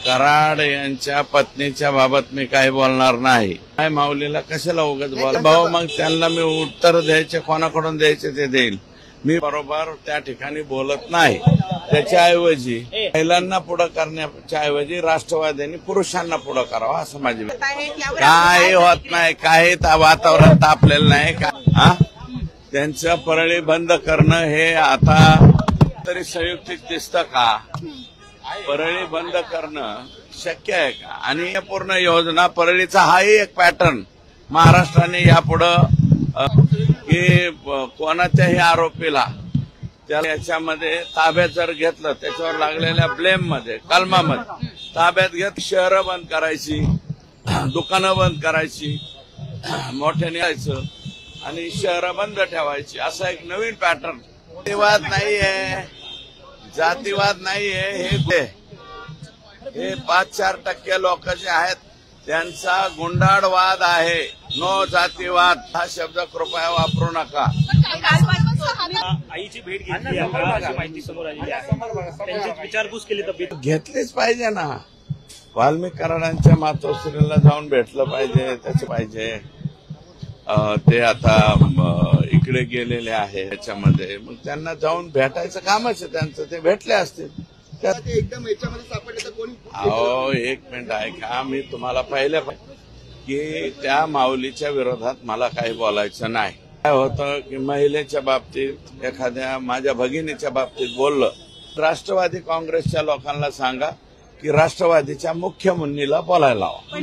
कराड यांच्या पत्नीच्या बाबत मी काही बोलणार नाही. काय माऊलीला कशाला उगाच बोल भाऊ, मग त्यांना मी उत्तर द्यायचे कोणाकडून द्यायचे ते देईल. मी बरोबर त्या ठिकाणी बोलत नाही. त्याच्याऐवजी महिलांना पुढे करण्याच्या ऐवजी राष्ट्रवादीने पुरुषांना पुढे करावं असं माझी. काही होत नाही, काही वातावरण तापलेलं नाही का. त्यांचं परळी बंद करणं हे आता तरी संयुक्तिक दिसतं का. परळी बंद करणं शक्य आहे का. आणि पूर्ण योजना परळीचा हाही एक पॅटर्न महाराष्ट्राने यापुढं की कोणाच्याही आरोपीला त्याला याच्यामध्ये ताब्यात जर घेतलं, त्याच्यावर लागलेल्या ब्लेम मध्ये कलमामध्ये ताब्यात घेत शहरं बंद करायची, दुकानं बंद करायची, मोठ्याने यायचं आणि शहरं बंद ठेवायची, असा एक नवीन पॅटर्न. जातीवाद नाहीये, जातीवाद नाहीये. हे 5-4% लोक जे आहेत त्यांचा गुंडाळवाद आहे. नो जातीवाद हा शब्द कृपया वापरू नका. आईची भेट घेतली अशी माहिती समोर आलेली आहे. त्यांची विचारपूस केली तर घेतलीच पाहिजे ना. वाल्मिक कराडांच्या मातोश्रीला जाऊन भेटलं पाहिजे. त्याच पाहिजे ते आता इकडे गेलेले आहे याच्यामध्ये, मग त्यांना जाऊन भेटायचं कामच आहे त्यांचं. ते भेटले असतील. एकदम याच्यामध्ये सापडले तर कोणी. अहो एक मिनिट ऐका, मी तुम्हाला पाहिलं की त्या माऊलीच्या विरोधात मला काही बोलायचं नाही. काय होतं की महिलेच्या बाबतीत एखाद्या माझ्या भगिनीच्या बाबतीत बोललं, राष्ट्रवादी काँग्रेसच्या लोकांना सांगा की राष्ट्रवादीच्या मुख्य मुन्नीला बोलायला लावा.